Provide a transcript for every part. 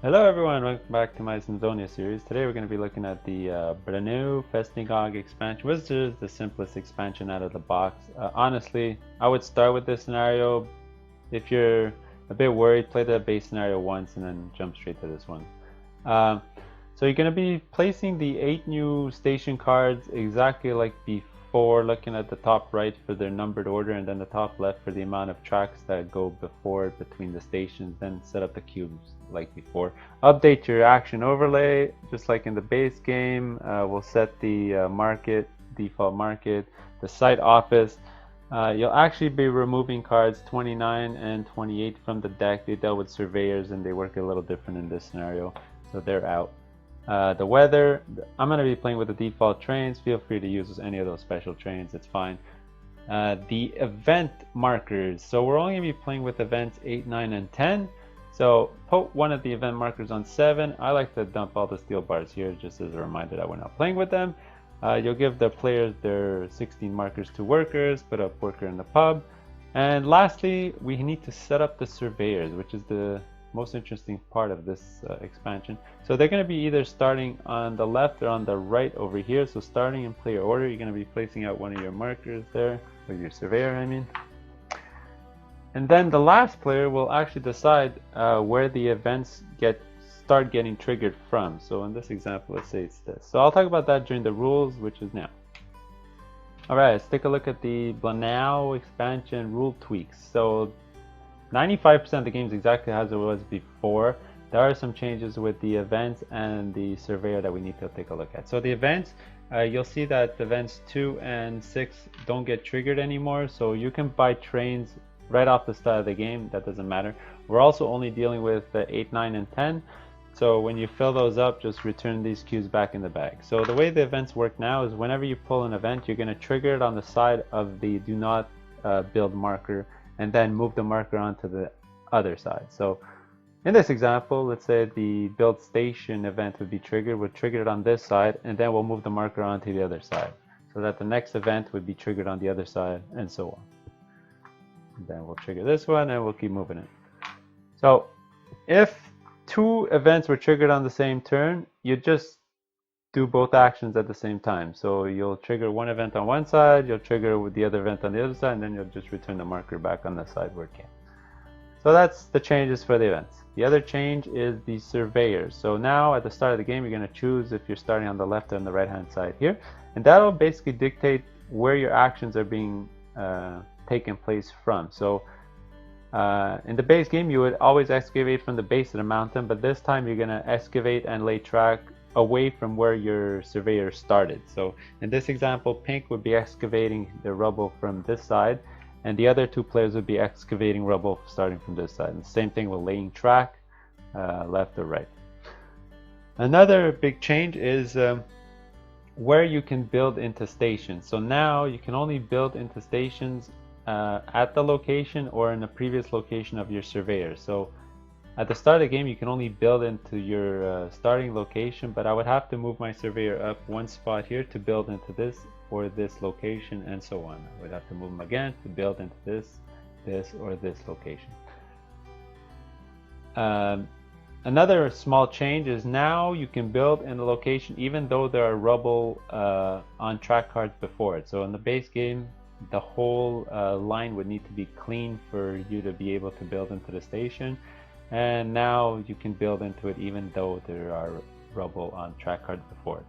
Hello everyone, welcome back to my Snowdonia series. Today we're going to be looking at the Blaenau Ffestiniog expansion, which is the simplest expansion out of the box. Honestly, I would start with this scenario. If you're a bit worried, play the base scenario once and then jump straight to this one. So you're going to be placing the 8 new station cards exactly like before, looking at the top right for their numbered order and then the top left for the amount of tracks that go before between the stations, then set up the cubes like before. Update your action overlay just like in the base game. We'll set the default market, the site office. You'll actually be removing cards 29 and 28 from the deck. They dealt with surveyors and they work a little different in this scenario, so they're out. The weather, I'm going to be playing with the default trains. Feel free to use any of those special trains, it's fine. The event markers, so we're only going to be playing with events 8, 9, and 10. So put one of the event markers on 7. I like to dump all the steel bars here just as a reminder that we're not playing with them. You'll give the players their 16 markers to workers, put up worker in the pub. And lastly, we need to set up the surveyors, which is the most interesting part of this expansion. So they're going to be either starting on the left or on the right over here. So starting in player order, you're going to be placing out one of your markers there, or your surveyor I mean. And then the last player will actually decide where the events start getting triggered from. So in this example, let's say it's this. So I'll talk about that during the rules, which is now. Alright, let's take a look at the Blaenau expansion rule tweaks. So 95% of the game is exactly as it was before. There are some changes with the events and the surveyor that we need to take a look at. So the events, you'll see that events 2 and 6 don't get triggered anymore. So you can buy trains right off the start of the game, that doesn't matter. We're also only dealing with 8, 9, and 10. So when you fill those up, just return these cubes back in the bag. So the way the events work now is whenever you pull an event, you're going to trigger it on the side of the do not build marker and then move the marker onto the other side. So in this example, let's say the build station event would be triggered. We'll trigger it on this side and then we'll move the marker onto the other side so that the next event would be triggered on the other side and so on. And then we'll trigger this one and we'll keep moving it. So if 2 events were triggered on the same turn, you just do both actions at the same time. So you'll trigger one event on one side, you'll trigger with the other event on the other side, and then you'll just return the marker back on the side where it came. So that's the changes for the events. The other change is the surveyors. So now at the start of the game, you're going to choose if you're starting on the left or on the right hand side here, and that'll basically dictate where your actions are being taken place from. So in the base game, you would always excavate from the base of the mountain, but this time you're going to excavate and lay track away from where your surveyor started. So in this example, pink would be excavating the rubble from this side, and the other 2 players would be excavating rubble starting from this side. And the same thing with laying track, left or right. Another big change is where you can build into stations. So now you can only build into stations at the location or in the previous location of your surveyor. So at the start of the game, you can only build into your starting location, but I would have to move my surveyor up one spot here to build into this or this location, and so on. I would have to move them again to build into this, or this location. Another small change is now you can build in the location even though there are rubble on track cards before it. So in the base game, the whole line would need to be clean for you to be able to build into the station. And now you can build into it even though there are rubble on track cards before it.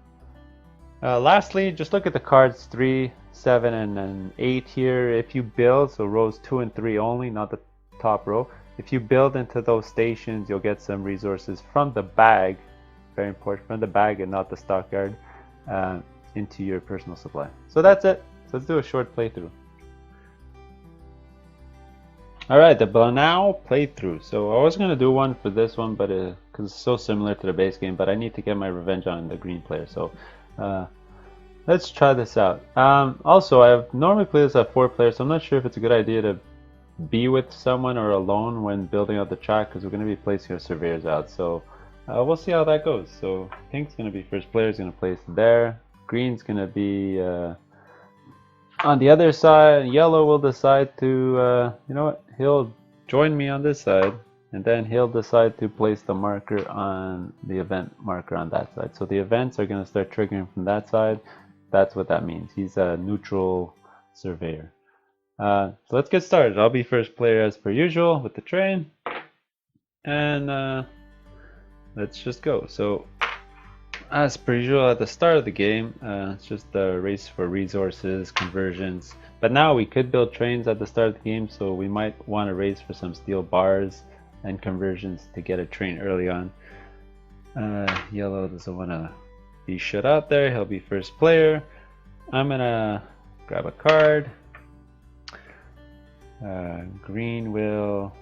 Lastly, just look at the cards 3, 7, and 8 here. If you build, so rows 2 and 3 only, not the top row. If you build into those stations, you'll get some resources from the bag, very important, from the bag and not the stockyard, into your personal supply. So that's it. So let's do a short playthrough. Alright, the Blaenau playthrough. So I was going to do one for this one, but because it's so similar to the base game, but I need to get my revenge on the green player. So let's try this out. Also, I've normally played this at 4 players, so I'm not sure if it's a good idea to be with someone or alone when building out the track, because we're going to be placing our surveyors out. So we'll see how that goes. So pink's going to be first player, is going to place there. Green's going to be on the other side. Yellow will decide to, you know what, he'll join me on this side and then he'll decide to place the marker on the event marker on that side. So the events are going to start triggering from that side. That's what that means. He's a neutral surveyor. So let's get started. I'll be first player as per usual with the train, and let's just go. So as per usual at the start of the game, it's just a race for resources, conversions. But now we could build trains at the start of the game, so we might want to race for some steel bars and conversions to get a train early on. Yellow doesn't want to be shut out there. He'll be first player. I'm gonna grab a card. Green will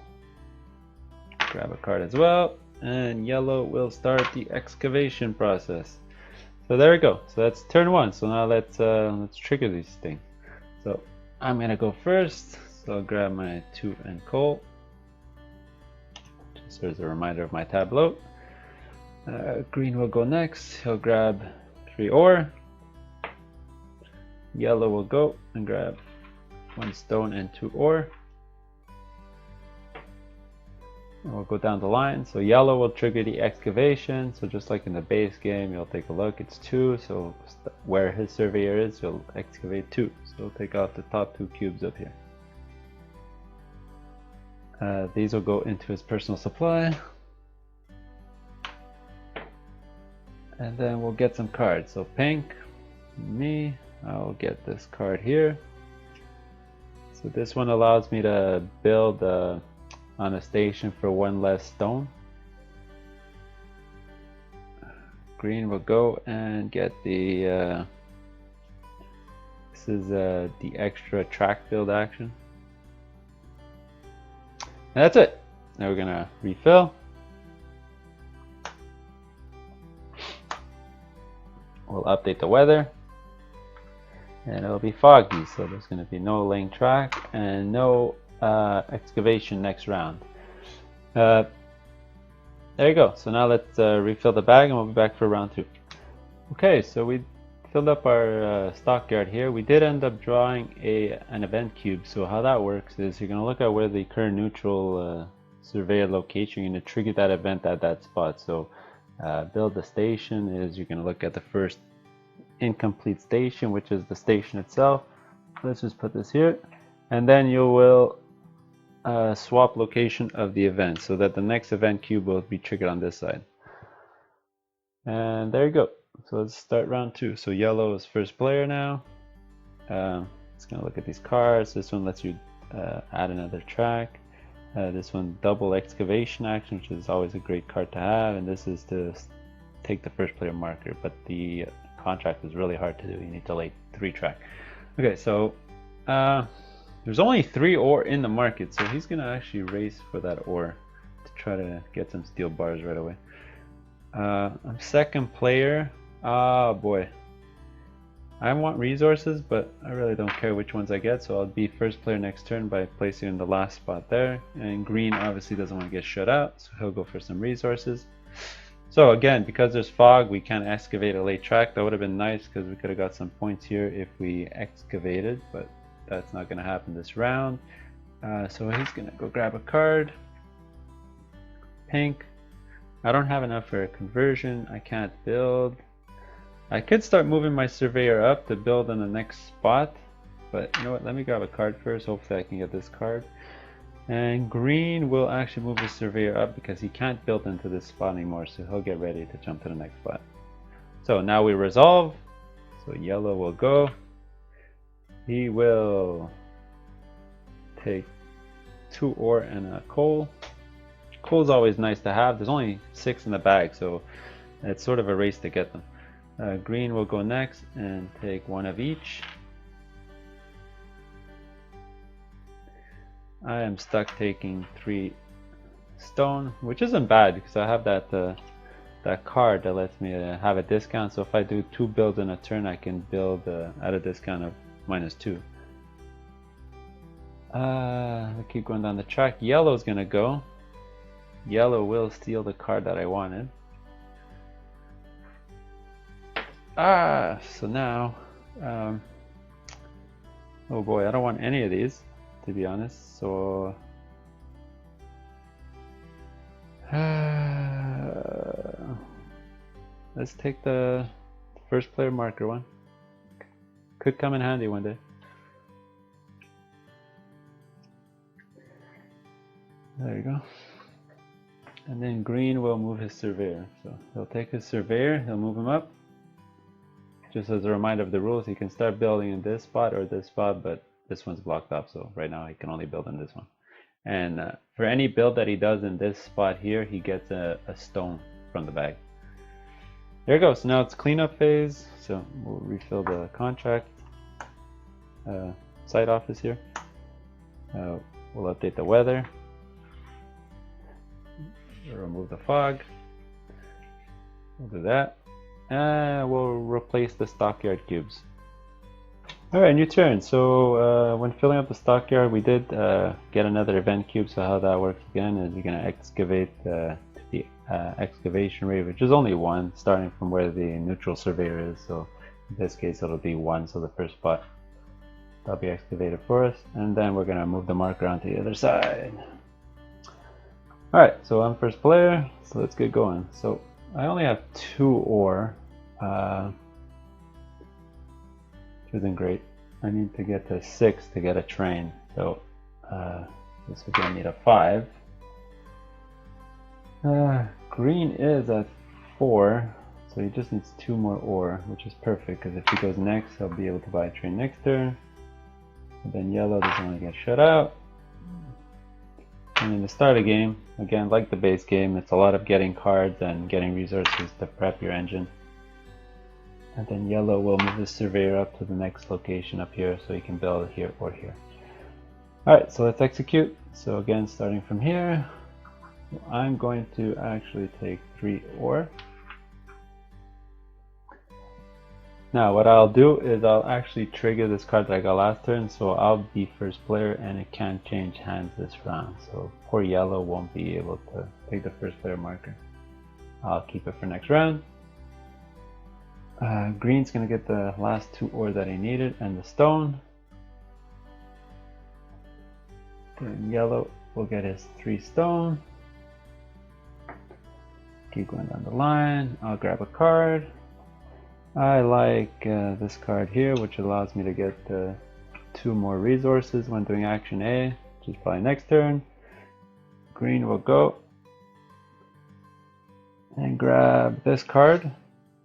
grab a card as well, and yellow will start the excavation process. So there we go. So that's turn one. So now let's trigger these things. So I'm gonna go first. So I'll grab my 2 and coal. Just as a reminder of my tableau. Green will go next. He'll grab 3 ore. Yellow will go and grab 1 stone and 2 ore. And we'll go down the line. So yellow will trigger the excavation. So just like in the base game, you'll take a look. It's 2. So where his surveyor is, you'll excavate 2. So we'll take out the top 2 cubes up here. These will go into his personal supply. And then we'll get some cards. So pink, me, I'll get this card here. So this one allows me to build on a station for 1 less stone. Green will go and get the this is the extra track build action. And that's it. Now we're gonna refill. We'll update the weather, and it'll be foggy, so there's going to be no laying track and no excavation next round. There you go. So now let's refill the bag, and we'll be back for round 2. Okay, so we filled up our stockyard here. We did end up drawing an event cube. So how that works is you're going to look at where the current neutral surveyor location. You're going to trigger that event at that spot. So build the station is you're going to look at the first incomplete station, which is the station itself. Let's just put this here, and then you will swap location of the event so that the next event cube will be triggered on this side. And there you go. So let's start round 2. So yellow is first player now. It's going to look at these cards. This one lets you add another track. This one, double excavation action, which is always a great card to have, and this is to take the first player marker, but the contract is really hard to do. You need to lay 3 track. Okay, so there's only 3 ore in the market, so he's gonna actually race for that ore to try to get some steel bars right away. I'm second player. Oh boy, I want resources, but I really don't care which ones I get, so I'll be first player next turn by placing in the last spot there. And green obviously doesn't want to get shut out, so he'll go for some resources. So again, because there's fog, we can't excavate a late track. That would have been nice because we could have got some points here if we excavated, but that's not going to happen this round. So he's going to go grab a card. Pink. I don't have enough for a conversion. I can't build. I could start moving my surveyor up to build on the next spot, but you know what, let me grab a card first. Hopefully I can get this card. And green will actually move his surveyor up because he can't build into this spot anymore, so he'll get ready to jump to the next spot. So now we resolve. So yellow will go. He will take 2 ore and a coal. Coal is always nice to have. There's only 6 in the bag, so it's sort of a race to get them. Green will go next and take 1 of each. I am stuck taking 3 stone, which isn't bad because I have that card that lets me have a discount. So if I do 2 builds in a turn, I can build at a discount of -2. I keep going down the track. Yellow's gonna go. Yellow will steal the card that I wanted. So now, oh boy, I don't want any of these, to be honest. So Let's take the first player marker one. Could come in handy one day. There you go. And then green will move his surveyor. So he'll take his surveyor, he'll move him up. Just as a reminder of the rules, he can start building in this spot or this spot, but this one's blocked off, so right now he can only build in this one. And for any build that he does in this spot here, he gets a stone from the bag. There it goes. So now it's cleanup phase. So we'll refill the contract site office here. We'll update the weather. We'll remove the fog. We'll do that. And we'll replace the stockyard cubes. Alright, new turn. So when filling up the stockyard, we did get another event cube. So how that works again is you're going to excavate the excavation rate, which is only 1, starting from where the neutral surveyor is. So in this case, it'll be 1. So the first spot that'll be excavated for us. And then we're going to move the marker onto the other side. Alright, so I'm first player. So let's get going. So I only have 2 ore. Which isn't great. I need to get to 6 to get a train. So this is going to need a 5. Green is at 4, so he just needs 2 more ore, which is perfect because if he goes next, he'll be able to buy a train next turn. And then yellow doesn't want to get shut out. And in the start of the game, again, like the base game, it's a lot of getting cards and getting resources to prep your engine. And then yellow will move the surveyor up to the next location up here so he can build here or here. Alright, so let's execute. So again, starting from here, I'm going to actually take 3 ore. Now what I'll do is I'll actually trigger this card that I got last turn, so I'll be first player and it can't change hands this round. So poor yellow won't be able to take the first player marker. I'll keep it for next round. Green's gonna get the last 2 ore that he needed and the stone. And yellow will get his 3 stone. Keep going down the line. I'll grab a card. I like this card here, which allows me to get 2 more resources when doing action A, which is probably next turn. Green will go and grab this card.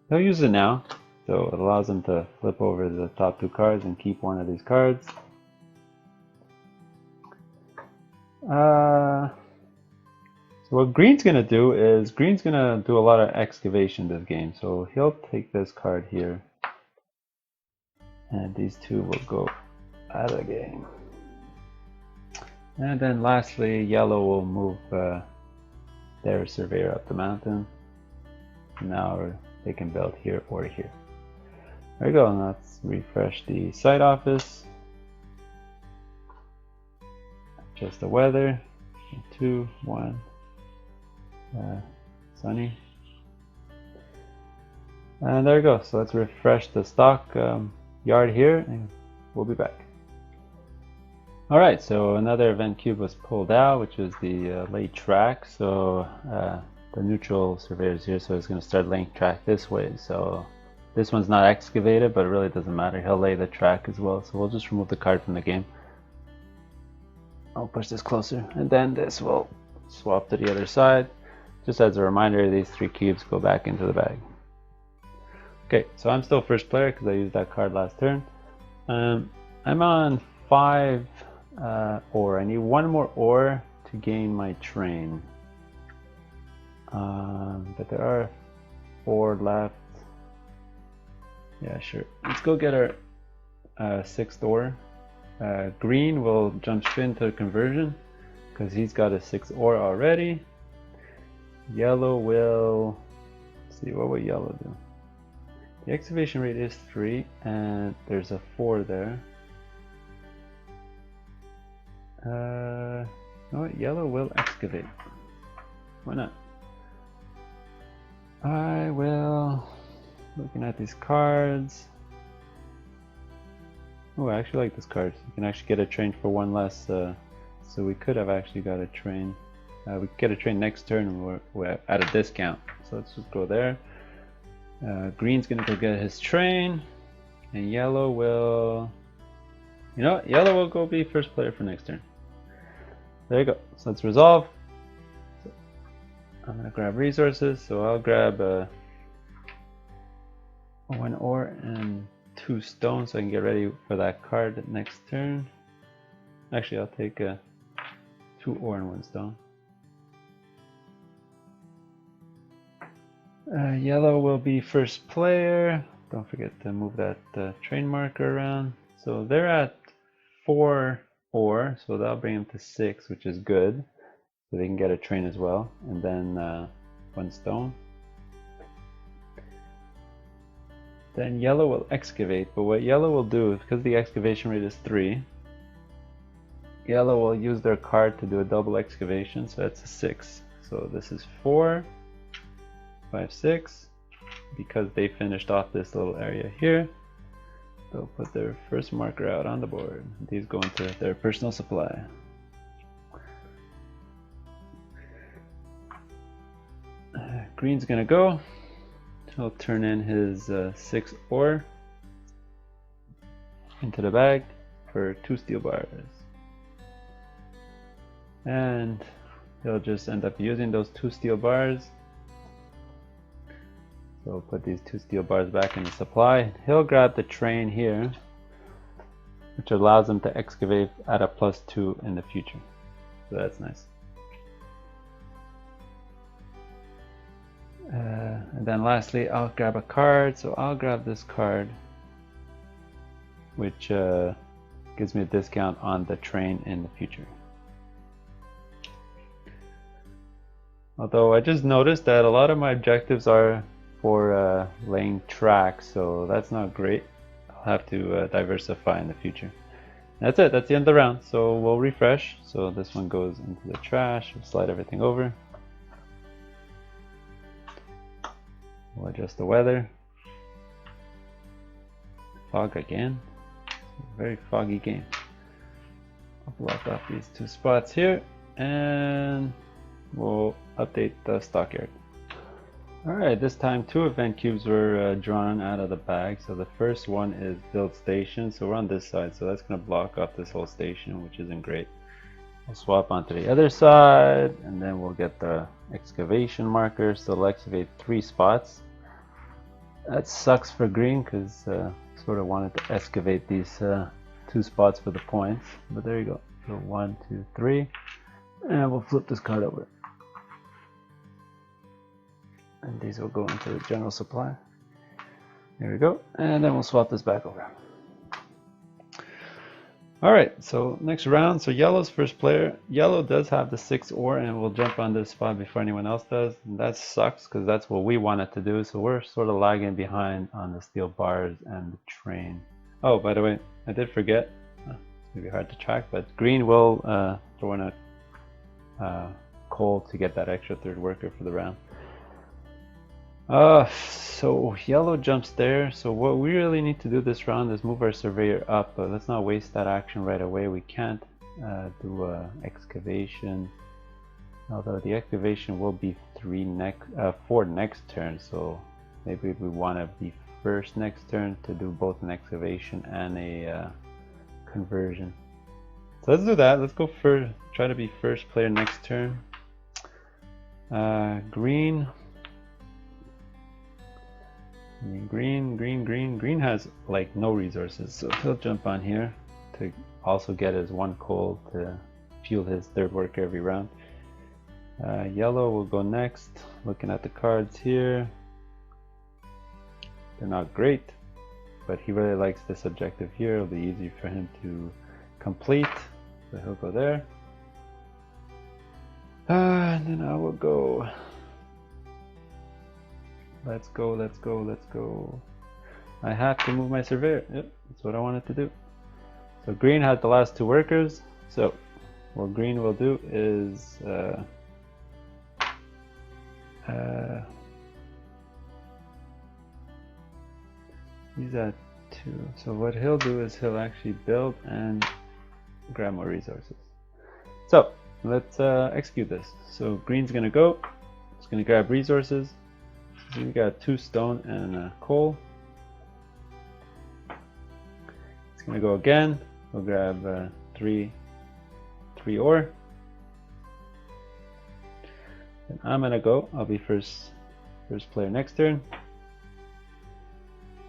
He'll use it now, so it allows him to flip over the top 2 cards and keep one of these cards. So what green's gonna do is green's gonna do a lot of excavation this game. So he'll take this card here, and these 2 will go out of the game. And then lastly, yellow will move their surveyor up the mountain. Now they can build here or here. There we go. And let's refresh the site office. Adjust the weather. 2, 1. Sunny. And there we go. So let's refresh the stock yard here and we'll be back. Alright, so another event cube was pulled out, which is the lay track. So the neutral surveyor is here, so it's going to start laying track this way. So this one's not excavated, but it really doesn't matter. He'll lay the track as well. So we'll just remove the card from the game. I'll push this closer, and then this will swap to the other side. Just as a reminder, these 3 cubes go back into the bag. Okay, so I'm still first player because I used that card last turn. I'm on 5 ore. I need 1 more ore to gain my train. But there are 4 left. Yeah, sure. Let's go get our 6th ore. Green will jump straight into conversion because he's got a 6 ore already. Yellow will, let's see, what will yellow do? The excavation rate is 3 and there's a 4 there. You know what? Yellow will excavate. Why not? I will, looking at these cards. Oh, I actually like this card. You can actually get a train for 1 less, so we could have actually got a train. We get a train next turn and we're at a discount. So let's just go there. Green's gonna go get his train, and yellow will, you know what? Yellow will go be first player for next turn. There you go. So let's resolve. So I'm gonna grab resources. So I'll grab 1 ore and 2 stone so I can get ready for that card next turn. Actually, I'll take 2 ore and 1 stone. Yellow will be first player. Don't forget to move that train marker around. So they're at 4 ore, so that'll bring them to 6, which is good. So they can get a train as well, and then 1 stone. Then yellow will excavate, but what yellow will do is, because the excavation rate is 3, yellow will use their card to do a double excavation, so that's a 6. So this is 4, 5, 6. Because they finished off this little area here, they'll put their first marker out on the board. These go into their personal supply. Green's gonna go. He'll turn in his 6 ore into the bag for 2 steel bars. And he'll just end up using those 2 steel bars. So we'll put these 2 steel bars back in the supply. He'll grab the train here, which allows him to excavate at a +2 in the future. So that's nice. And then lastly, I'll grab a card. So I'll grab this card, which gives me a discount on the train in the future. Although I just noticed that a lot of my objectives are for laying tracks, so that's not great. I'll have to diversify in the future. That's it, that's the end of the round. So we'll refresh. So this one goes into the trash. We'll slide everything over. We'll adjust the weather. Fog again. Very foggy game. I'll block off these 2 spots here and we'll update the stockyard. Alright, this time 2 event cubes were drawn out of the bag. So the first one is build station. So we're on this side, so that's going to block off this whole station, which isn't great. We'll swap onto the other side and then we'll get the excavation marker. So we'll excavate 3 spots. That sucks for green because sort of wanted to excavate these 2 spots for the points. But there you go. So 1, 2, 3. And we'll flip this card over. And these will go into the general supply. There we go. And then we'll swap this back over. Alright, so next round. So yellow's first player. Yellow does have the 6 ore and we'll jump on this spot before anyone else does. And that sucks because that's what we wanted to do. So we're sort of lagging behind on the steel bars and the train. Oh, by the way, I did forget. It's going to be hard to track, but green will throw in a coal to get that extra 3rd worker for the round. So yellow jumps there. So what we really need to do this round is move our surveyor up, but let's not waste that action right away. We can't do excavation, although the excavation will be 4 next turn. So maybe we want to be first next turn to do both an excavation and a conversion. So let's do that. Let's go for try to be first player next turn. Green has like no resources, so he'll jump on here to also get his 1 coal to fuel his 3rd worker every round. Yellow will go next. Looking at the cards here, they're not great, but he really likes this objective here. It'll be easy for him to complete, so he'll go there. And then I will go. Let's go, let's go, let's go. I have to move my surveyor. Yep, that's what I wanted to do. So green has the last 2 workers. So what green will do is he's at 2. So what he'll do is he'll actually build and grab more resources. So let's execute this. So green's gonna go. It's gonna grab resources. So we got 2 stone and coal. It's gonna go again. We'll grab 3 ore. And I'm gonna go. I'll be first player next turn.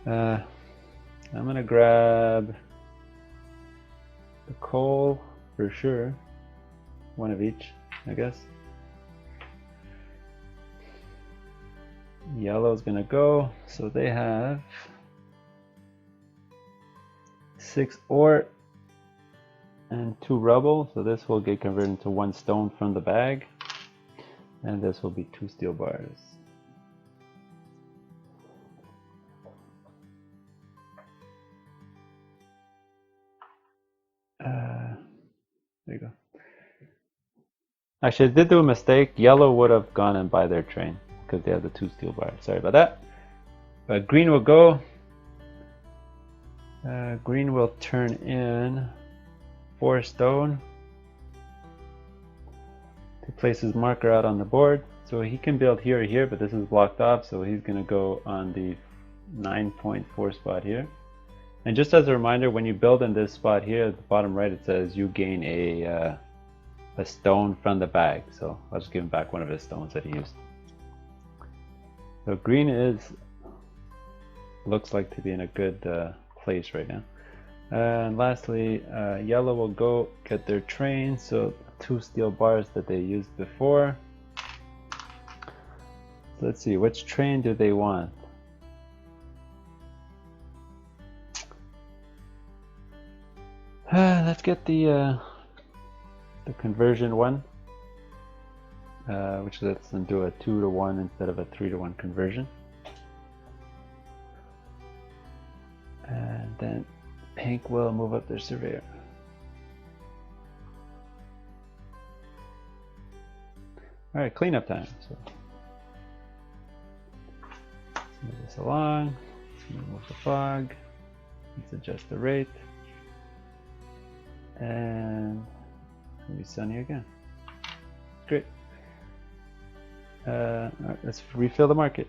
I'm gonna grab the coal for sure. 1 of each, I guess. Yellow's gonna go, so they have 6 ore and 2 rubble, so this will get converted into 1 stone from the bag, and this will be 2 steel bars. There you go. Actually, I did do a mistake. Yellow would have gone and buy their train because they have the 2 steel bars. Sorry about that. But green will go. Green will turn in 4 stone to place his marker out on the board. So he can build here or here, but this is blocked off, so he's going to go on the 9.4 spot here. And just as a reminder, when you build in this spot here at the bottom right, it says you gain a stone from the bag. So I'll just give him back 1 of his stones that he used. So green looks like to be in a good place right now. And lastly, yellow will go get their train, so 2 steel bars that they used before. So let's see, which train do they want? Let's get the conversion one, which lets them do a 2-to-1 instead of a 3-to-1 conversion. And then pink will move up their surveyor. Alright, cleanup time. So let's move this along. Let's move the fog. Let's adjust the rate. And it'll be sunny again. Great. Alright, let's refill the market.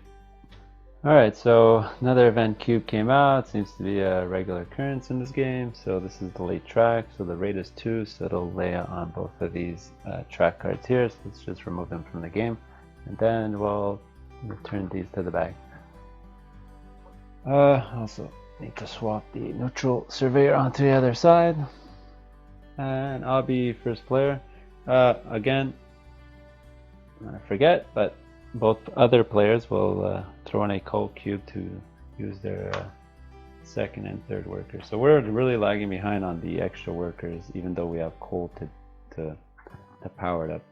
Alright, so another event cube came out. Seems to be a regular occurrence in this game. So this is the late track. So the rate is 2, so it'll lay on both of these track cards here. So let's just remove them from the game. And then we'll return these to the bag. Also need to swap the neutral surveyor onto the other side. And I'll be first player. Again, I forget, but both other players will throw in a coal cube to use their 2nd and 3rd workers. So we're really lagging behind on the extra workers, even though we have coal to power it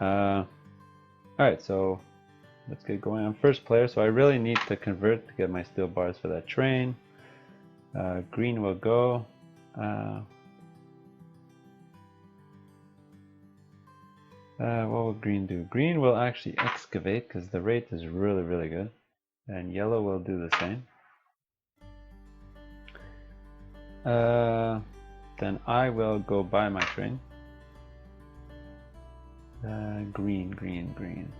up. Alright, so let's get going. I'm first player, so I really need to convert to get my steel bars for that train. Green will go. What will green do? Green will actually excavate because the rate is really, really good. And yellow will do the same. Then I will go buy my train. Green.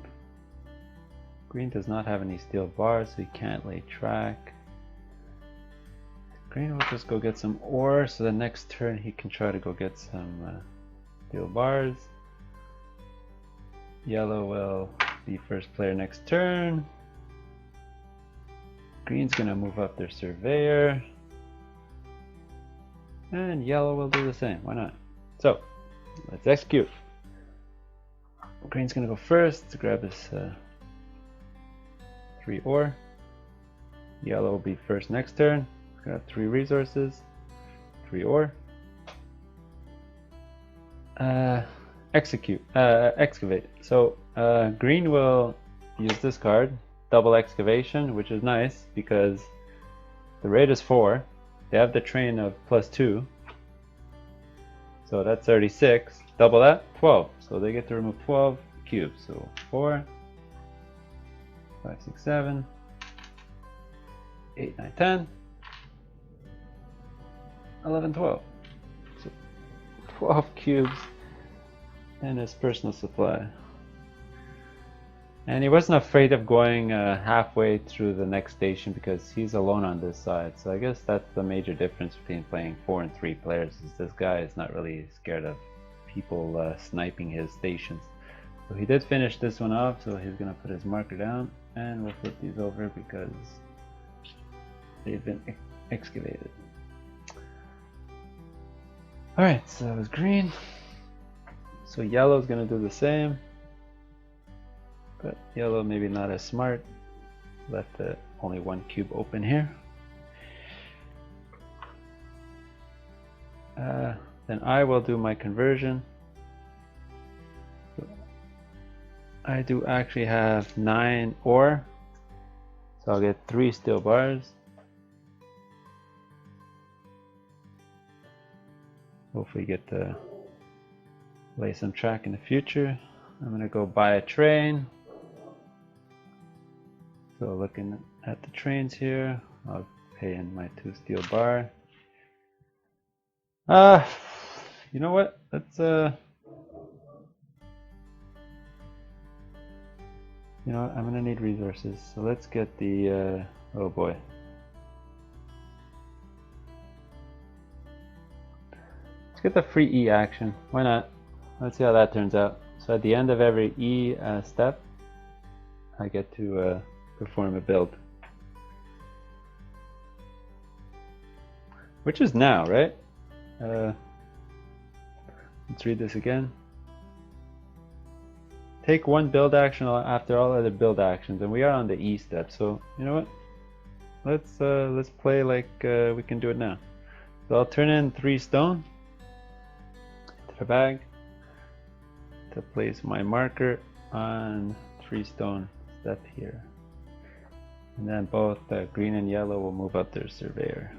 Green does not have any steel bars, so he can't lay track. Green will just go get some ore, so the next turn he can try to go get some steel bars. Yellow will be first player next turn. Green's gonna move up their surveyor. And yellow will do the same, why not? So, let's execute. Green's gonna go first to grab this 3 ore. Yellow will be first next turn. Grab 3 resources, 3 ore. Excavate. So green will use this card, double excavation, which is nice because the rate is 4. They have the train of +2, so that's 36. Double that, 12. So they get to remove 12 cubes. So 4, 5, 6, 7, 8, 9, 10, 11, 12. So 12 cubes. and his personal supply. And he wasn't afraid of going halfway through the next station because he's alone on this side. So I guess that's the major difference between playing 4 and 3 players, is this guy is not really scared of people sniping his stations. So he did finish this one off, so he's going to put his marker down, and we'll flip these over because they've been excavated. Alright, so that was green. So yellow's going to do the same. But yellow maybe not as smart. Left only one cube open here. Then I will do my conversion. I do actually have 9 ore, so I'll get 3 steel bars. Hopefully get to lay some track in the future. I'm gonna go buy a train. So looking at the trains here, I'll pay in my 2 steel bar. You know what? Let's you know what? I'm gonna need resources. So let's get the oh boy. Let's get the free E action. Why not? Let's see how that turns out. So at the end of every E step, I get to perform a build. Which is now, right? Let's read this again. Take 1 build action after all other build actions, and we are on the E step. So you know what? Let's play like we can do it now. So I'll turn in 3 stone to the bag to place my marker on 3 stone step here. And then both green and yellow will move up their surveyor.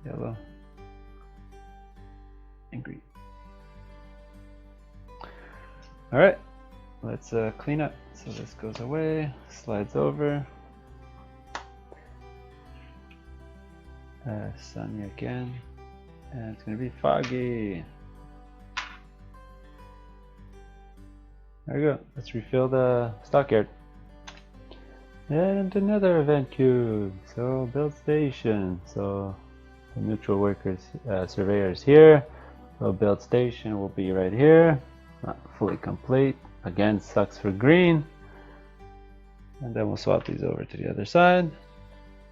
Yellow and green. Alright, let's clean up. So this goes away, slides over. Sunny again. And it's going to be foggy. There we go. Let's refill the stockyard. And another event cube. So build station. So the neutral workers, surveyors here. So build station will be right here. Not fully complete. Again, sucks for green. And then we'll swap these over to the other side.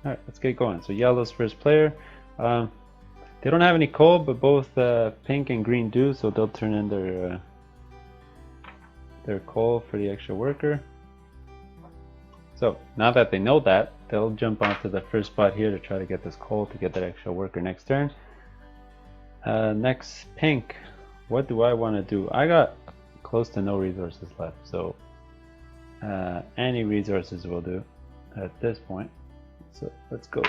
Alright, let's get going. So yellow's first player. They don't have any coal, but both pink and green do, so they'll turn in their coal for the extra worker. So now that they know that, they'll jump onto the first spot here to try to get this coal to get that extra worker next turn. Next, pink. What do I want to do? I got close to no resources left, so any resources will do at this point. So let's go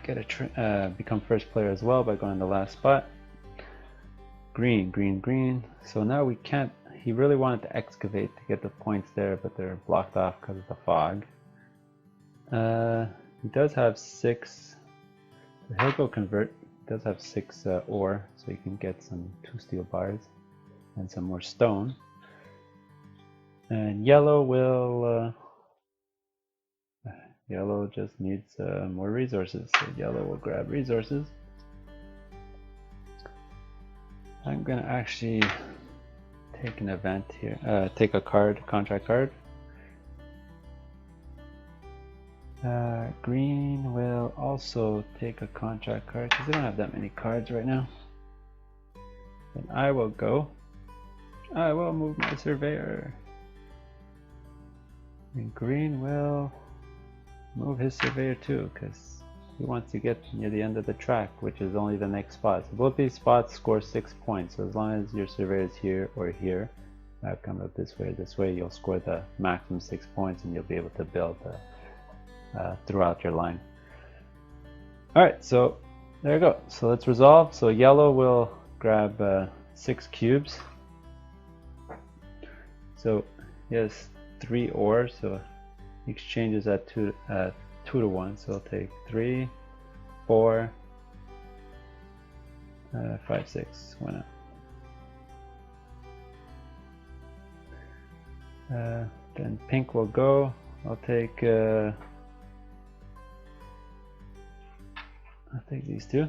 get a become first player as well by going to the last spot. Green, green, green. So now we can't. He really wanted to excavate to get the points there, but they're blocked off because of the fog. He does have 6. So he'll go convert. He does have 6 ore, so he can get some 2 steel bars and some more stone. And yellow will. Yellow just needs more resources, so yellow will grab resources. I'm gonna actually take an event here, take a card, contract card. Green will also take a contract card because they don't have that many cards right now. Then I will go. I will move my surveyor. And green will move his surveyor too, because he wants to get near the end of the track, which is only the next spot. So both these spots score 6 points. So as long as your surveyor is here or here, come up this way, you'll score the maximum 6 points, and you'll be able to build throughout your line. All right, so there you go. So let's resolve. So yellow will grab 6 cubes. So he has 3 ore, so he exchanges at 2 to 1. So I'll take 3, 4, 5, 6. Why not? Then pink will go. I'll take these two.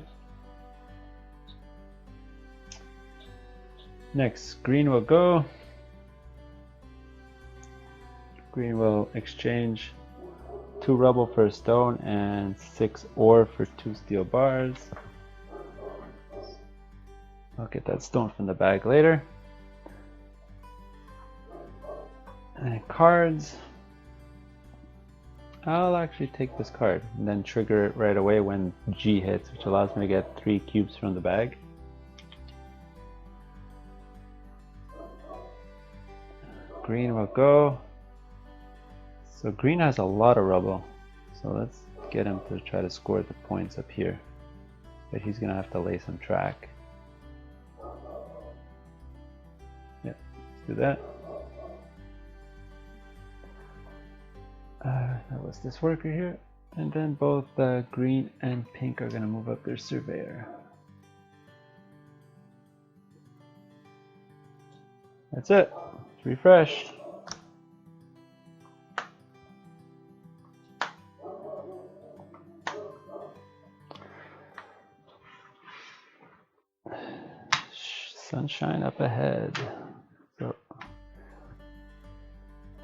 Next, green will go. Green will exchange 2 rubble for a stone and 6 ore for 2 steel bars. I'll get that stone from the bag later. And cards. I'll actually take this card and then trigger it right away when G hits, which allows me to get 3 cubes from the bag. Green will go. So green has a lot of rubble. So let's get him to try to score the points up here. But he's gonna have to lay some track. Yeah, let's do that. That was this worker here. And then both green and pink are gonna move up their surveyor. That's it. Let's refresh. Sunshine up ahead. So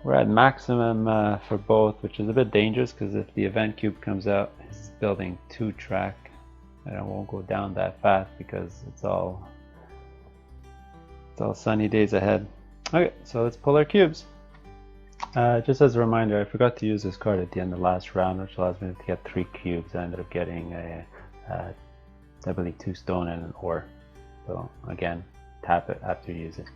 we're at maximum for both, which is a bit dangerous because if the event cube comes out, it's building 2 track, and it won't go down that fast because it's all sunny days ahead. Okay, so let's pull our cubes. Just as a reminder, I forgot to use this card at the end of the last round, which allows me to get 3 cubes. I ended up getting I believe 2 stone and an ore. So again, tap it after you use it.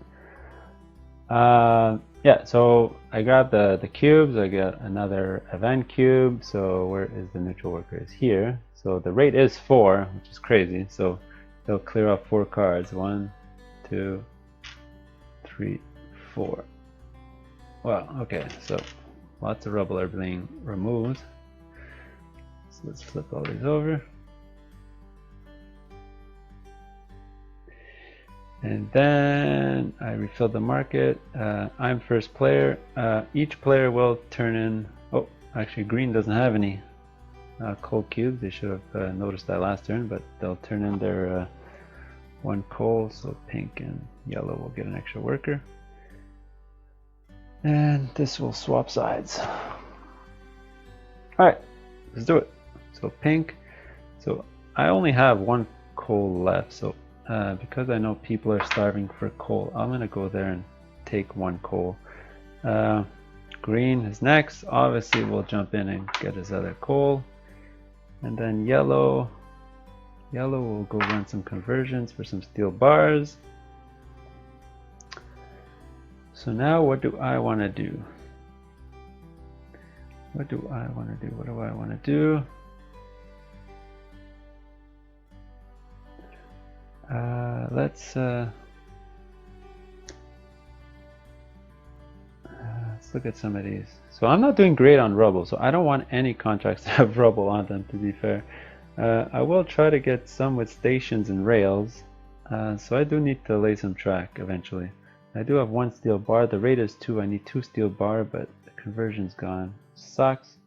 Yeah, so I got the cubes. I got another event cube. So where is the neutral worker? Is here. So the rate is 4, which is crazy. So they'll clear off 4 cards. 1, 2, 3, 4. Wow. Okay. So lots of rubble are being removed. So let's flip all these over. And then I refilled the market. I'm first player. Each player will turn in. Oh, actually, green doesn't have any coal cubes. They should have noticed that last turn, but they'll turn in their 1 coal. So pink and yellow will get an extra worker. And this will swap sides. All right, let's do it. So pink. So I only have 1 coal left. So because I know people are starving for coal, I'm gonna go there and take 1 coal. Green is next. Obviously we'll jump in and get his other coal. And then yellow will go run some conversions for some steel bars. So now what do I want to do? What do I want to do? What do I want to do? Let's look at some of these. So I'm not doing great on rubble, so I don't want any contracts to have rubble on them, to be fair. I will try to get some with stations and rails, so I do need to lay some track eventually. I do have 1 steel bar. The rate is 2. I need 2 steel bar, but the conversion's gone. Sucks.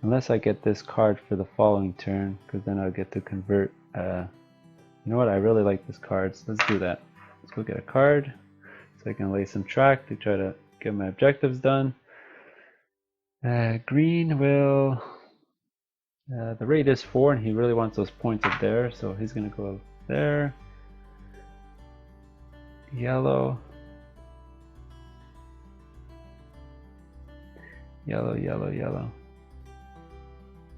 Unless I get this card for the following turn, because then I'll get to convert. You know what? I really like this card, so let's do that. Let's go get a card so I can lay some track to try to get my objectives done. Green will. The rate is 4, and he really wants those points up there, so he's gonna go there. Yellow. Yellow, yellow, yellow.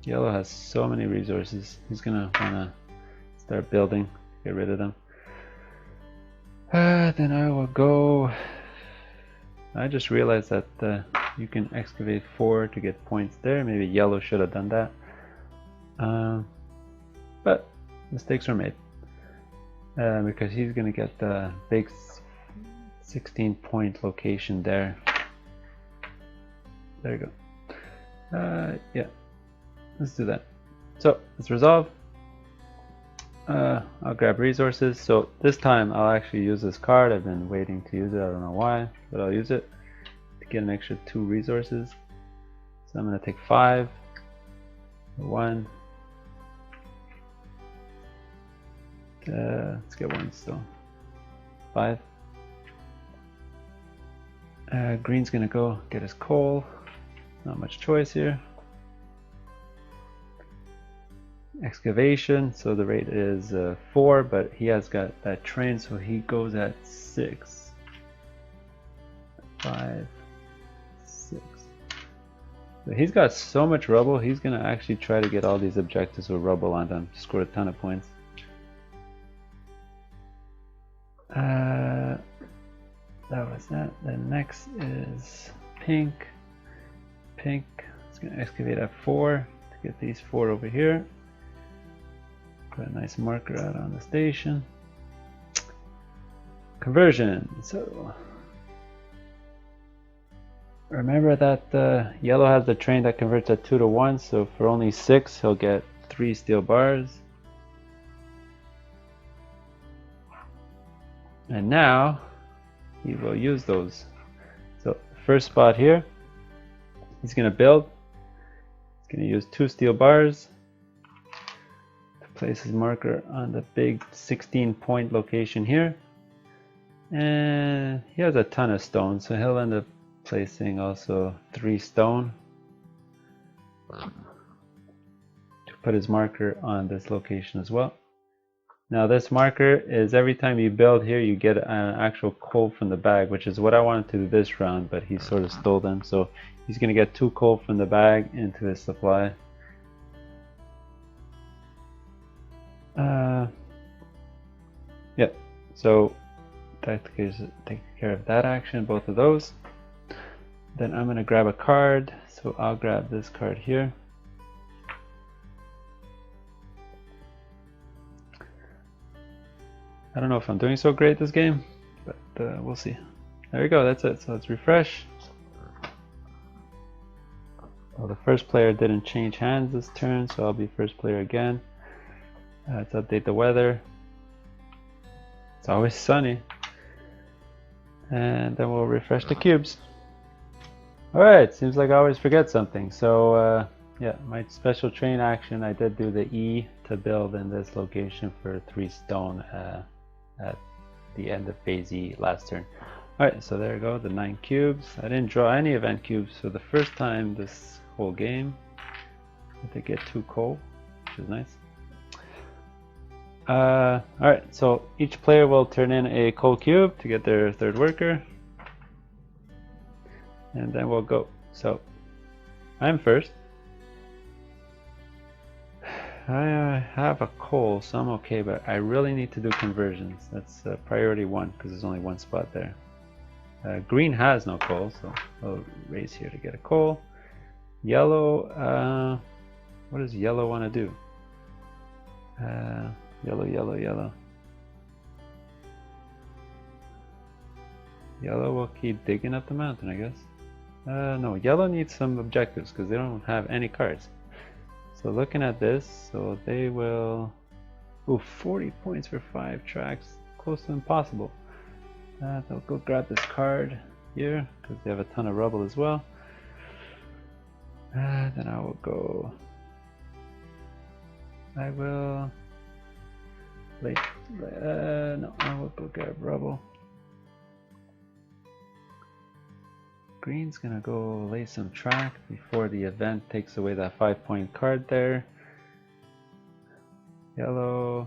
Yellow has so many resources. He's gonna wanna start building, get rid of them. Then I will go. I just realized that you can excavate 4 to get points there. Maybe yellow should have done that. But mistakes were made. Because he's gonna get the big 16-point location there. There you go. Yeah, let's do that. So let's resolve. I'll grab resources. So this time I'll actually use this card. I've been waiting to use it. I don't know why, but I'll use it to get an extra 2 resources. So I'm going to take 5. 1. Let's get 1 still. 5. Green's going to go get his coal. Not much choice here. Excavation, so the rate is 4, but he has got that train, so he goes at 6. 5, 6. So he's got so much rubble, he's going to actually try to get all these objectives with rubble on them, score a ton of points. That was that. Then next is pink. Pink is going to excavate at 4 to get these 4 over here. Put a nice marker out on the station. Conversion. So remember that yellow has the train that converts at 2 to 1, so for only 6 he'll get 3 steel bars. And now he will use those. So first spot here, he's going to build. He's going to use 2 steel bars. Place his marker on the big 16-point location here, and he has a ton of stone, so he'll end up placing also 3 stone to put his marker on this location as well. Now this marker is every time you build here you get an actual coal from the bag, which is what I wanted to do this round, but he sort of stole them, so he's going to get 2 coal from the bag into his supply. Yep, so that take care of that action, both of those. Then I'm going to grab a card, so I'll grab this card here. I don't know if I'm doing so great this game, but we'll see. There we go, that's it. So let's refresh. Well, the first player didn't change hands this turn, so I'll be first player again. Let's update the weather. It's always sunny. And then we'll refresh the cubes. Alright, seems like I always forget something. So yeah, my special train action, I did do the E to build in this location for 3 stone at the end of phase E last turn. Alright, so there we go, the 9 cubes. I didn't draw any event cubes for the first time this whole game. I did get 2 coal, which is nice. Alright, so each player will turn in a coal cube to get their 3rd worker. And then we'll go. So, I'm first. I have a coal, so I'm okay, but I really need to do conversions. That's priority 1 because there's only 1 spot there. Green has no coal, so I'll raise here to get a coal. Yellow, what does yellow want to do? Yellow, yellow, yellow. Yellow will keep digging up the mountain, I guess. No, yellow needs some objectives because they don't have any cards. So looking at this, so they will... Ooh, 40 points for 5 tracks. Close to impossible. They'll go grab this card here because they have a ton of rubble as well. Then I will go... I will... no, I will go grab rubble. Green's gonna go lay some track before the event takes away that 5-point card there. Yellow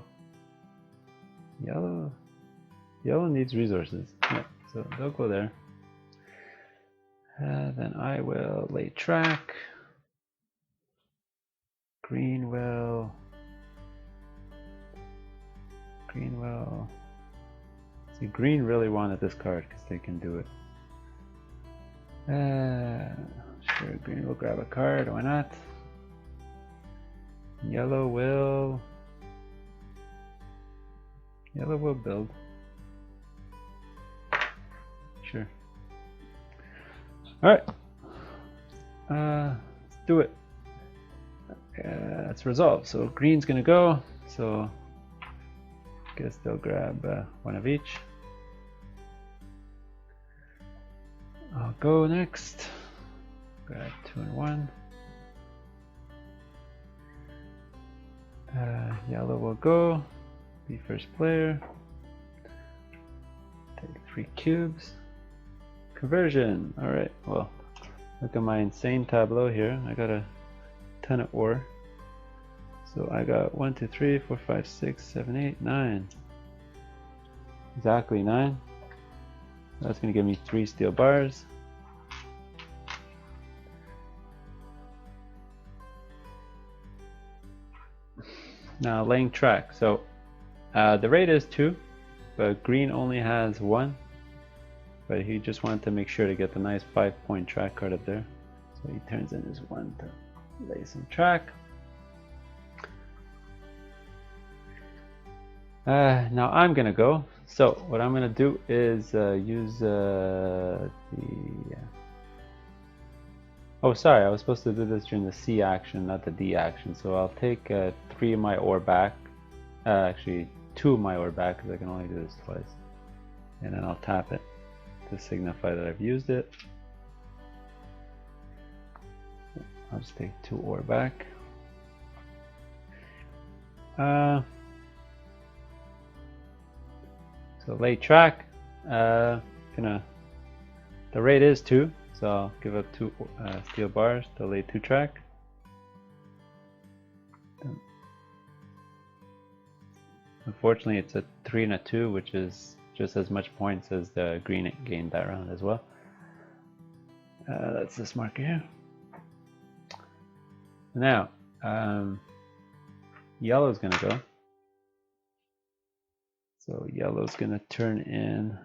needs resources. Yeah, so they'll go there. Then I will lay track. Green will. See, green really wanted this card because they can do it. Sure, green will grab a card, why not? Yellow will build. Sure. Alright. Let's do it. Let's resolve. So green's gonna go, so guess they'll grab 1 of each. I'll I'll go next. Grab 2 and 1. Yellow will go. Be first player. Take 3 cubes. Conversion. Alright, well, look at my insane tableau here. I got a ton of ore. So I got 1, 2, 3, 4, 5, 6, 7, 8, 9. Exactly 9. That's going to give me 3 steel bars. Now laying track. So the rate is 2, but green only has 1. But he just wanted to make sure to get the nice 5-point track card up there. So he turns in his 1 to lay some track. Now I'm gonna go. So what I'm gonna do is use the. Oh, sorry, I was supposed to do this during the C action, not the D action. So I'll take 3 of my ore back. Actually, 2 of my ore back because I can only do this twice. And then I'll tap it to signify that I've used it. I'll just take 2 ore back. So lay track, the rate is 2, so I'll give up 2 steel bars to lay 2 track. Unfortunately, it's a 3 and a 2, which is just as much points as the green gained that round as well. That's this marker here. Now, yellow's gonna go. So yellow's gonna turn in.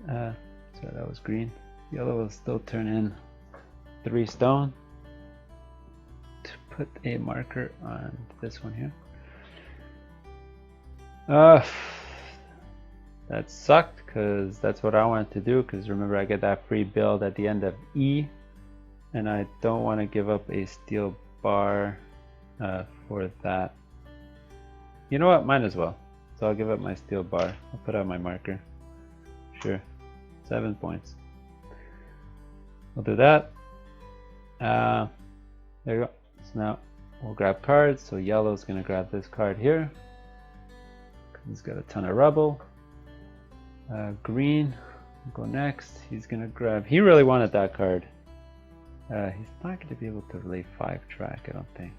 Sorry, that was green. Yellow will still turn in 3 stone to put a marker on this one here. That sucked because that's what I wanted to do. Because remember, I get that free build at the end of E, and I don't want to give up a steel bar for that. You know what? Might as well. So I'll give up my steel bar. I'll put out my marker. Sure. 7 points. We'll do that. There you go. So now we'll grab cards. So yellow's going to grab this card here. He's got a ton of rubble. Green will go next. He's going to grab... He really wanted that card. He's not going to be able to relay 5 track, I don't think.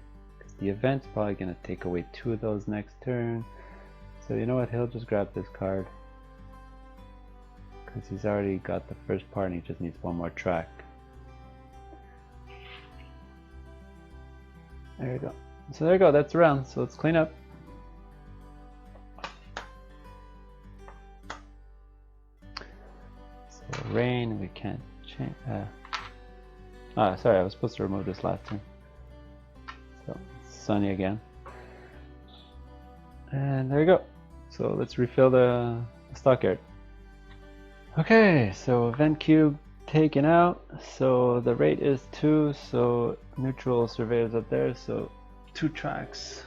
The event's probably going to take away 2 of those next turn. So you know what, he'll just grab this card. Because he's already got the first part and he just needs 1 more track. There you go. So there you go, that's the round. So let's clean up. So rain, we can't change. Sorry, I was supposed to remove this last turn. So sunny again. And there you go. So let's refill the stockyard. Okay, so event cube taken out. So the rate is 2, so neutral surveyors up there. So 2 tracks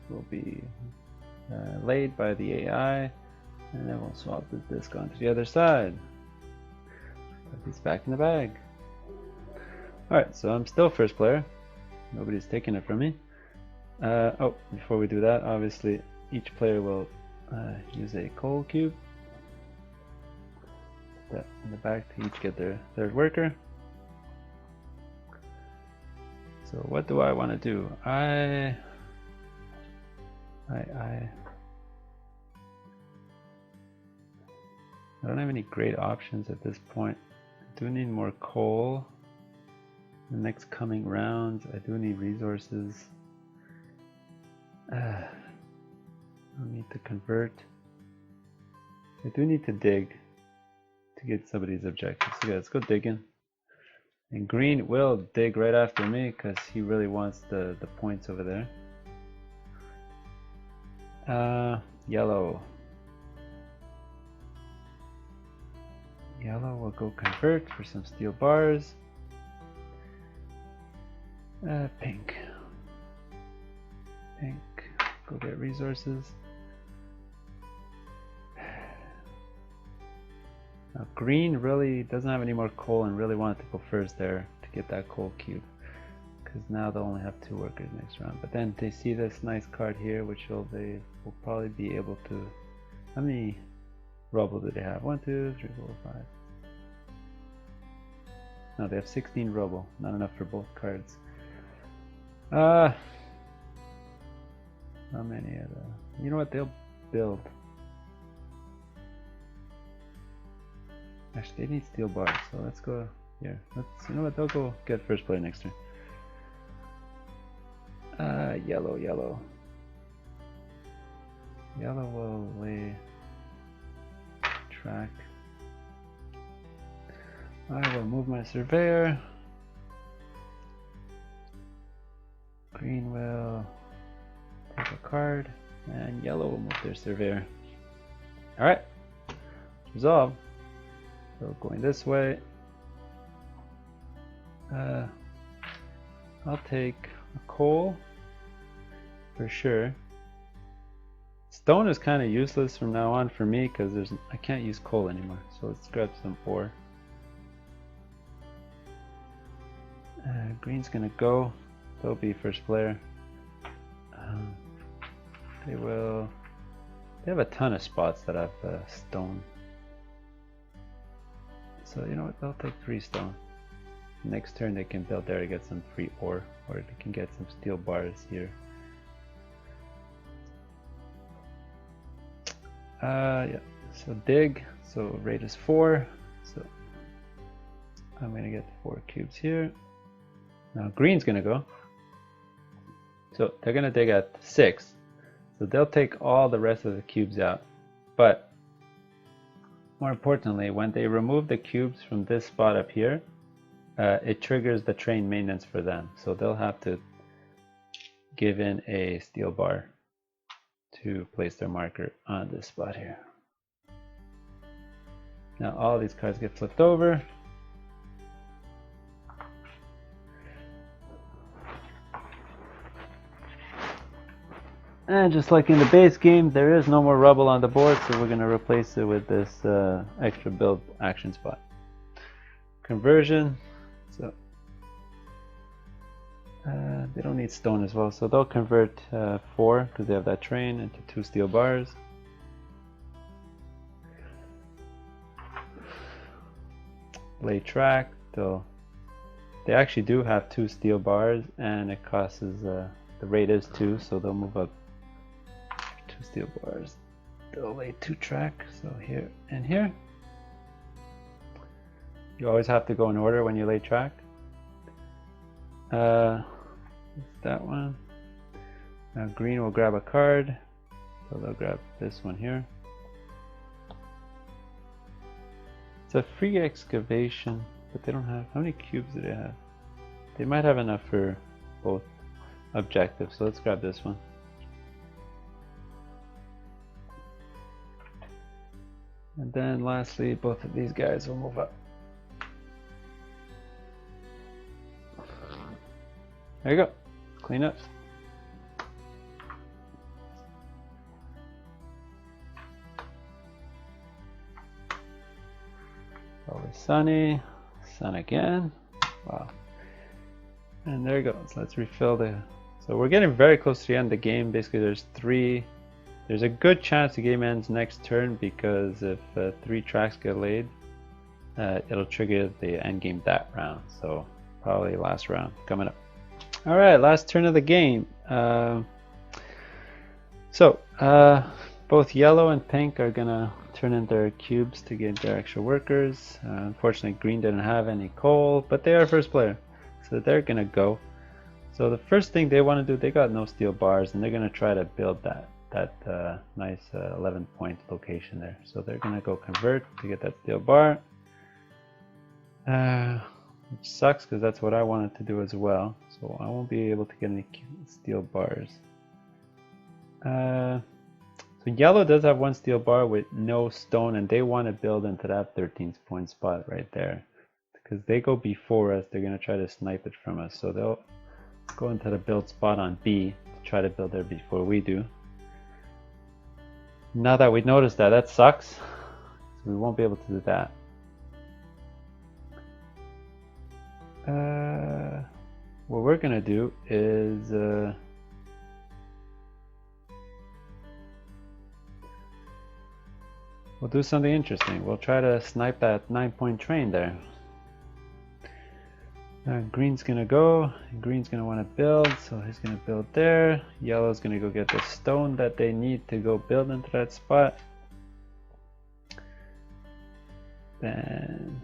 will be laid by the AI. And then we'll swap this disc onto the other side. Put these back in the bag. Alright, so I'm still first player. Nobody's taking it from me. Oh, before we do that, obviously each player will use a coal cube. Put that in the back to each get their third worker. So what do I want to do? I don't have any great options at this point. I do need more coal. The next coming rounds, I do need resources. I need to convert. I do need to dig to get somebody's objectives. So yeah, let's go digging. And green will dig right after me because he really wants the points over there. Yellow. Yellow will go convert for some steel bars. Pink. Pink. Go get resources. Now green really doesn't have any more coal and really wanted to go first there to get that coal cube. Because now they'll only have 2 workers next round. But then they see this nice card here, which they will probably be able to... How many rubble do they have? 1, 2, 3, 4, 5. No, they have 16 rubble. Not enough for both cards. How many of the... You know what? They'll build. Actually, they need steel bars, so let's go here. You know what? They'll go get first player next turn. Yellow. Yellow will lay track. I will move my surveyor. Green will take a card, and yellow will move their surveyor. Alright, resolve. So going this way. I'll take a coal for sure. Stone is kind of useless from now on for me because I can't use coal anymore. So let's grab some ore. Green's gonna go. They'll be first player. They have a ton of spots that have stone. So you know what? They'll take 3 stone. Next turn they can build there to get some free ore, or they can get some steel bars here. Yeah. So dig. So rate is 4. So I'm gonna get 4 cubes here. Now green's gonna go. So they're gonna dig at 6. So they'll take all the rest of the cubes out. But more importantly, when they remove the cubes from this spot up here, it triggers the train maintenance for them. So they'll have to give in a steel bar to place their marker on this spot here. Now all these cards get flipped over. And just like in the base game, there is no more rubble on the board, so we're going to replace it with this extra build action spot. Conversion. So they don't need stone as well, so they'll convert 4 because they have that train into 2 steel bars. Lay track. They actually do have 2 steel bars, and it costs the rate is 2, so they'll move up 2 steel bars. They'll lay 2 track, so here and here. You always have to go in order when you lay track. That one. Now green will grab a card, so they'll grab this one here. It's a free excavation, but they don't have... How many cubes do they have? They might have enough for both objectives, so let's grab this one. And then lastly, both of these guys will move up. There you go. Clean up. Always sunny. Sun again. Wow. And there it goes. Let's refill the... So we're getting very close to the end of the game. Basically there's a good chance the game ends next turn, because if 3 tracks get laid, it'll trigger the end game that round. So probably last round coming up. Alright, last turn of the game. Both yellow and pink are gonna turn in their cubes to get their extra workers. Unfortunately green didn't have any coal, but they are first player, so they're gonna go. So the first thing they want to do, they got no steel bars, and they're gonna try to build that nice 11-point location there. So they're gonna go convert to get that steel bar, which sucks because that's what I wanted to do as well. So I won't be able to get any steel bars. So yellow does have 1 steel bar with no stone, and they want to build into that 13-point spot right there. Because they go before us, they're going to try to snipe it from us. So they'll go into the build spot on B to try to build there before we do. Now that we noticed that sucks. So we won't be able to do that. What we're gonna do is we'll do something interesting. We'll try to snipe that 9-point train there. Green's gonna go. Green's gonna want to build, so he's gonna build there. Yellow's gonna go get the stone that they need to go build into that spot. Then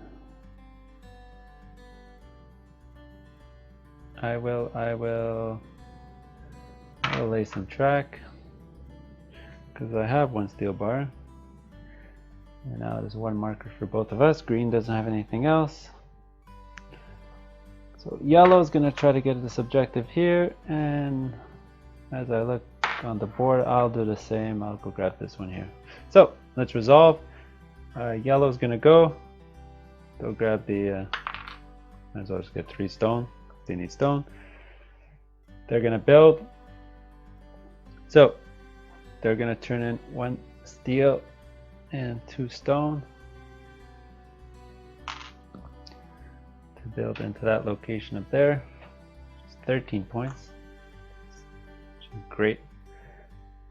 I will lay some track because I have one steel bar. And now there's one marker for both of us. Green doesn't have anything else. So yellow's gonna try to get this objective here, and as I look on the board, I'll do the same. I'll go grab this one here. So let's resolve. Yellow's gonna go grab the might as well just get 3 stone. They need stone. They're gonna build. So they're gonna turn in 1 steel and 2 stone to build into that location up there. Just 13 points. Which is great.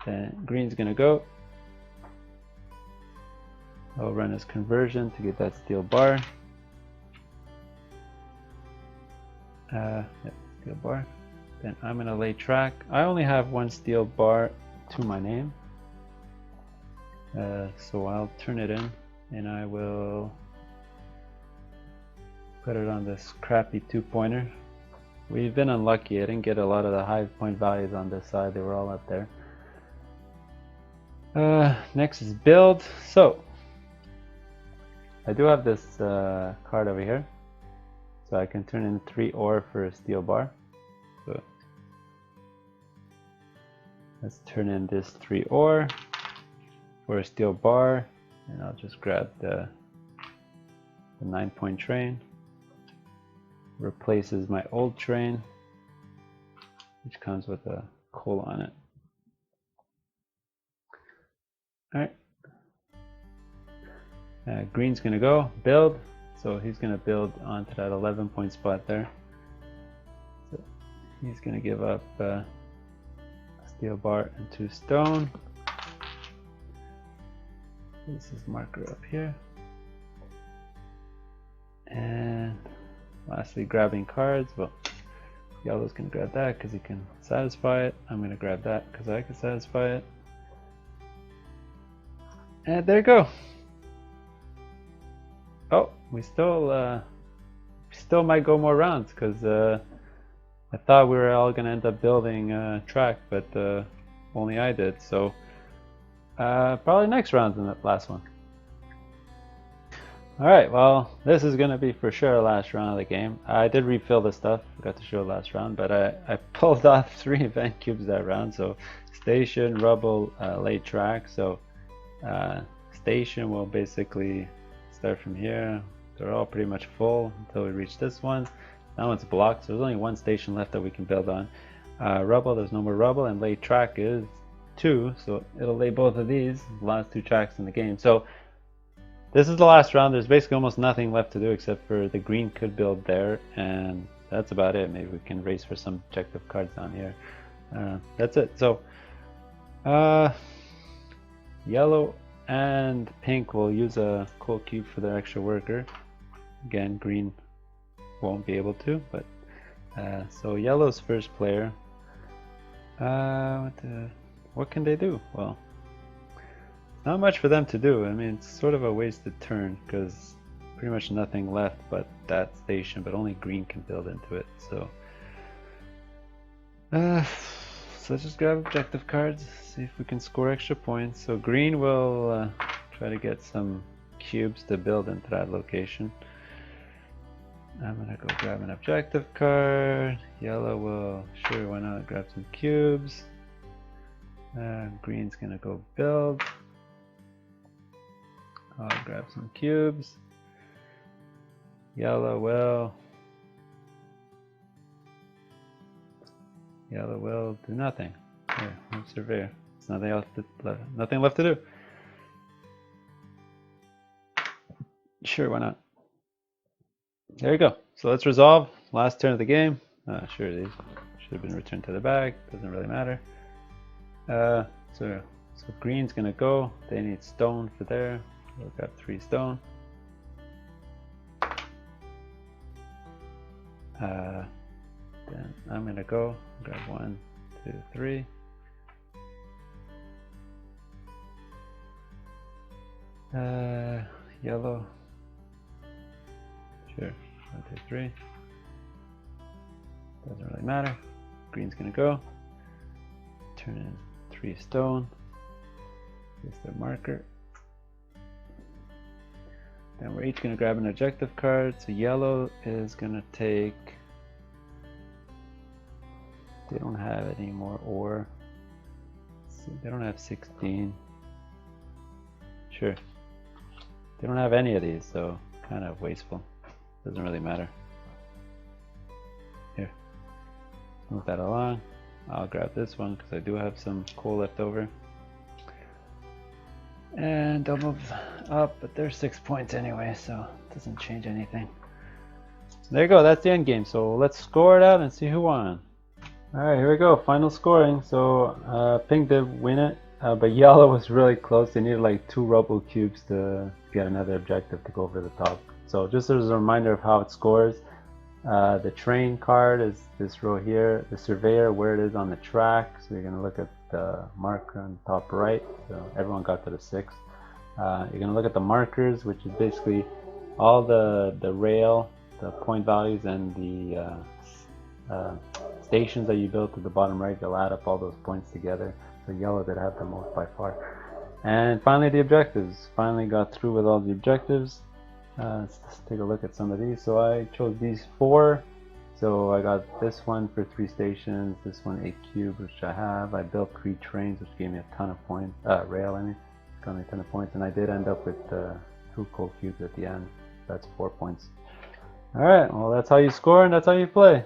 Then green's gonna go. I'll run his conversion to get that steel bar. Steel bar. Then I'm gonna lay track. I only have 1 steel bar to my name. So I'll turn it in and I will put it on this crappy 2-pointer. We've been unlucky. I didn't get a lot of the high point values on this side. They were all up there. Next is build. So I do have this card over here. So I can turn in 3 ore for a steel bar. So let's turn in this 3 ore for a steel bar, and I'll just grab the 9-point train. Replaces my old train, which comes with a coal on it. Alright. Green's gonna go build, so he's gonna build onto that 11-point spot there. So he's gonna give up a steel bar and 2 stone. This is marker up here. And lastly, grabbing cards. Well, yellow's gonna grab that because he can satisfy it. I'm gonna grab that because I can satisfy it. And there you go. Oh, we still might go more rounds because I thought we were all gonna end up building track, but only I did. So probably next round than the last one. Alright, well, this is gonna be for sure the last round of the game. I did refill the stuff, forgot to show last round, but I pulled off 3 event cubes that round. So station, rubble, lay track. So station will basically start from here. They're all pretty much full until we reach this one. That one's blocked, so there's only 1 station left that we can build on. Rubble, there's no more rubble, and lay track is 2, so it'll lay both of these, the last 2 tracks in the game. So this is the last round. There's basically almost nothing left to do except for the green could build there, and that's about it. Maybe we can race for some objective cards down here. That's it. So yellow and pink will use a coal cube for their extra worker. Again, green won't be able to, but so yellow's first player. What can they do? Well, not much for them to do. I mean, it's sort of a wasted turn because pretty much nothing left but that station, but only green can build into it. So let's just grab objective cards, see if we can score extra points. So green will try to get some cubes to build into that location. I'm gonna go grab an objective card. Yellow will, sure, why not, grab some cubes. Green's gonna go build. I'll grab some cubes. Yellow will do nothing. Here, surveyor. There's nothing left to do. Sure, why not? There you go. So let's resolve. last turn of the game. Sure, these should have been returned to the bag. Doesn't really matter. So green's gonna go. They need stone for there. We've got 3 stone. Then I'm gonna go grab 1, 2, 3. Yellow. Sure, 1, 2, 3. Doesn't really matter. Green's gonna go. Turn in 3 stone. Here's their marker. Then we're each gonna grab an objective card. So yellow is gonna take. They don't have any more ore. See, they don't have 16. Sure. They don't have any of these, so kind of wasteful. Doesn't really matter. Here. Move that along. I'll grab this one because I do have some coal left over. And I'll move up, but there's 6 points anyway, so it doesn't change anything. There you go, that's the end game. So let's score it out and see who won. Alright, here we go, final scoring. So pink did win it, but yellow was really close. They needed like 2 rubble cubes to get another objective to go over the top. So just as a reminder of how it scores, the train card is this row here, the surveyor where it is on the track. So you're going to look at the marker on the top right. So everyone got to the 6. You're going to look at the markers, which is basically all the rail, the point values, and the stations that you built at the bottom right. They'll add up all those points together. So yellow did have the most by far. And finally the objectives. Finally got through with all the objectives. Let's take a look at some of these. So I chose these 4. So I got this one for 3 stations, this one 8 cubes, which I have. I built 3 trains, which gave me a ton of points. Rail, I mean, got me a ton of points, and I did end up with 2 coal cubes at the end. That's 4 points. All right, well that's how you score and that's how you play.